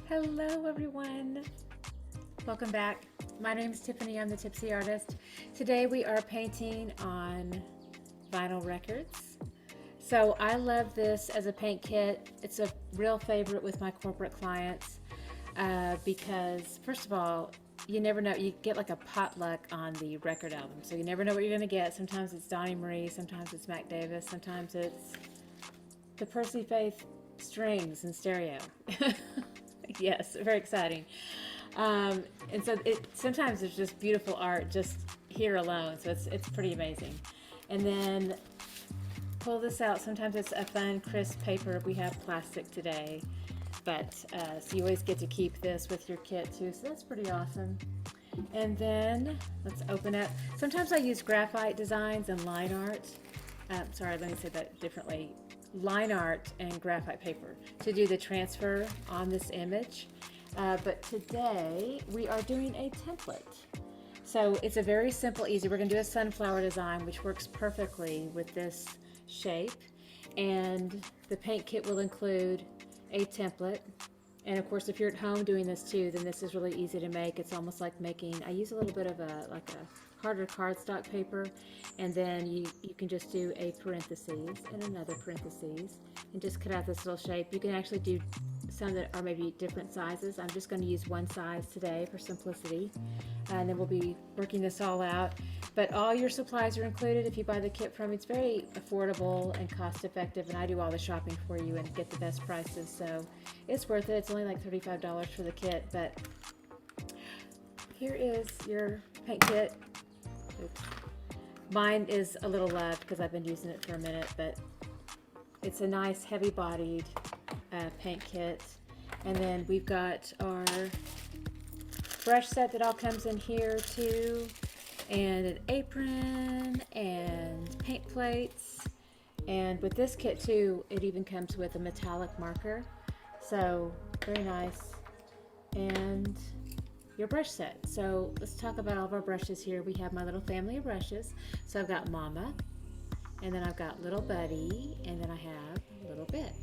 Hello everyone, welcome back. My name is Tiffany, I'm the Tipsy Artist. Today we are painting on vinyl records. So I love this as a paint kit. It's a real favorite with my corporate clients because first of all, you never know, you get like a potluck on the record album. So you never know what you're gonna get. Sometimes it's Donnie Marie, sometimes it's Mac Davis, sometimes it's the Percy Faith strings and stereo. Yes, very exciting. And so sometimes there's just beautiful art just here alone, so it's pretty amazing. And then pull this out. Sometimes it's a fun, crisp paper. We have plastic today, but so you always get to keep this with your kit too, so that's pretty awesome. And then let's open up. Sometimes I use graphite designs and line art. Sorry, let me say that differently. Line art and graphite paper to do the transfer on this image. But today we are doing a template. So it's a very simple, easy. We're going to do a sunflower design, which works perfectly with this shape. And the paint kit will include a template. And of course, if you're at home doing this too, then this is really easy to make. It's almost like making, I use a little bit of a harder cardstock paper, and then you can just do a parentheses and another parentheses and just cut out this little shape. You can actually do some that are maybe different sizes. I'm just going to use one size today for simplicity, and then we'll be working this all out. But all your supplies are included if you buy the kit from me. It's very affordable and cost effective, and I do all the shopping for you and get the best prices, so it's worth it. It's only like $35 for the kit, but here is your paint kit. Oops. Mine is a little loved because I've been using it for a minute, but it's a nice heavy-bodied paint kit. And then we've got our brush set that all comes in here too, and an apron and paint plates. And with this kit too, it even comes with a metallic marker, so very nice. And your brush set. So let's talk about all of our brushes here. We have my little family of brushes. So I've got Mama, and then I've got Little Buddy, and then I have Little Bit.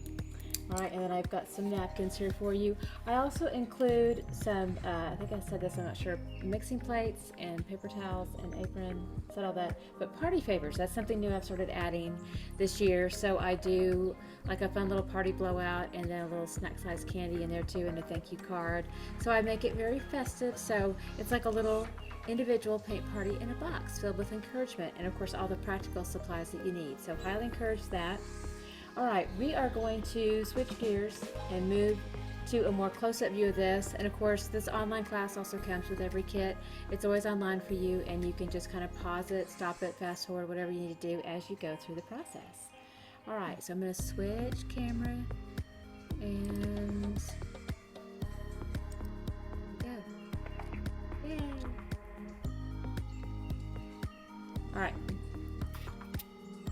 All right, and then I've got some napkins here for you. I also include some, I think I said this, I'm not sure, mixing plates and paper towels and apron, said all that, but party favors. That's something new I've started adding this year. So I do like a fun little party blowout and then a little snack size candy in there too, and a thank you card. So I make it very festive. So it's like a little individual paint party in a box filled with encouragement and of course all the practical supplies that you need. So highly encourage that. All right, we are going to switch gears and move to a more close-up view of this. And of course, this online class also comes with every kit. It's always online for you, and you can just kind of pause it, stop it, fast forward, whatever you need to do as you go through the process. All right, so I'm going to switch camera and go. Yay! All right,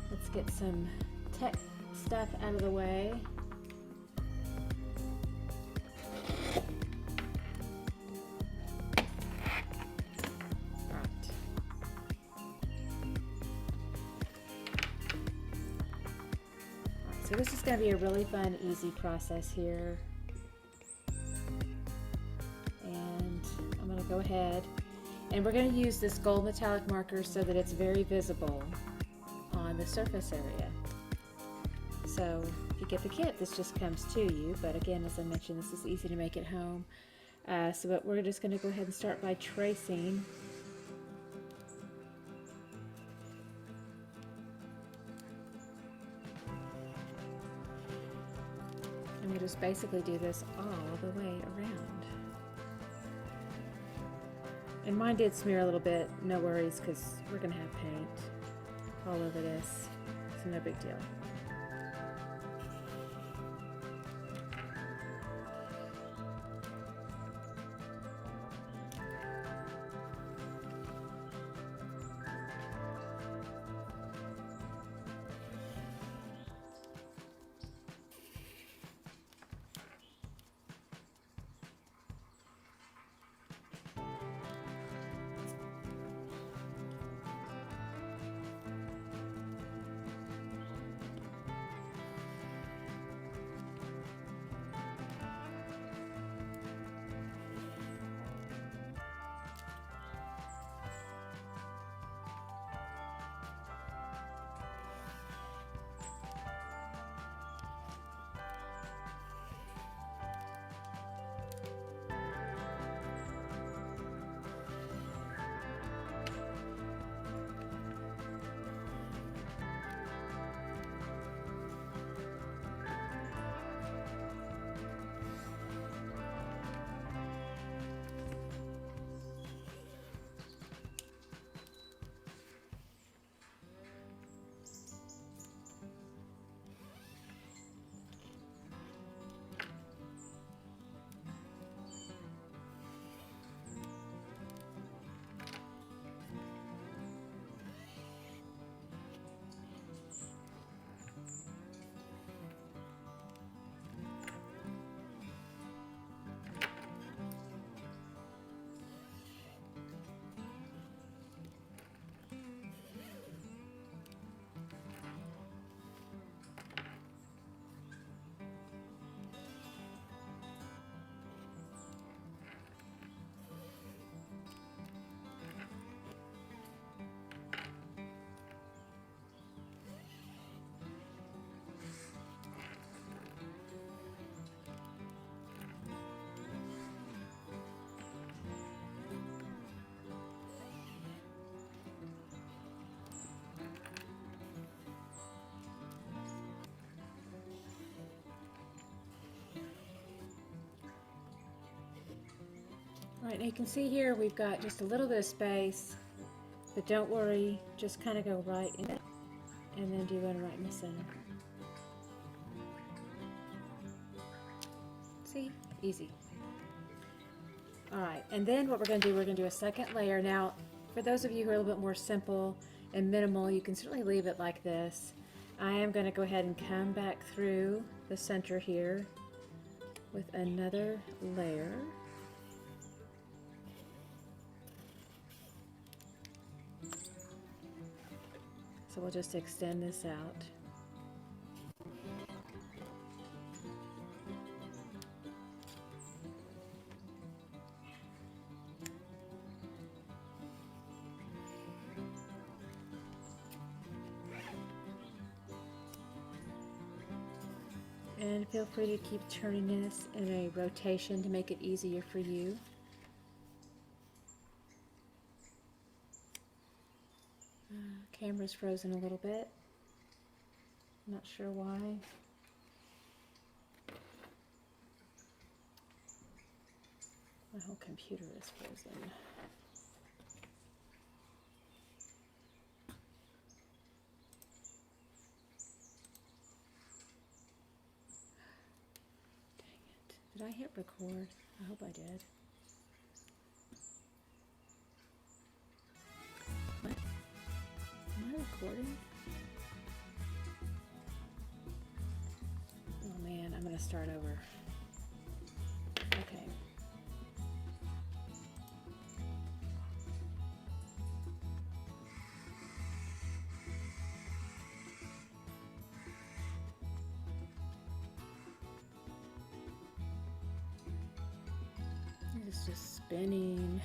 let's get some tech stuff out of the way. So this is going to be a really fun, easy process here. And I'm going to go ahead and we're going to use this gold metallic marker so that it's very visible on the surface area. So if you get the kit, this just comes to you, but again, as I mentioned, this is easy to make at home. But we're just going to go ahead and start by tracing. And we just basically do this all the way around. And mine did smear a little bit, no worries, because we're going to have paint all over this, so no big deal. All right, now you can see here we've got just a little bit of space, but don't worry, just kind of go right in it and then do one right in the center. See? Easy. All right, and then what we're going to do, we're going to do a second layer. Now, for those of you who are a little bit more simple and minimal, you can certainly leave it like this. I am going to go ahead and come back through the center here with another layer. So we'll just extend this out. And feel free to keep turning this in a rotation to make it easier for you. Camera's frozen a little bit. Not sure why. My whole computer is frozen. Did I hit record? I hope I did. What? Am I recording? Oh man, I'm gonna start over. Okay. It's just spinning.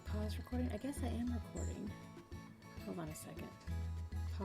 Pause recording? I guess I am recording. Hold on a second.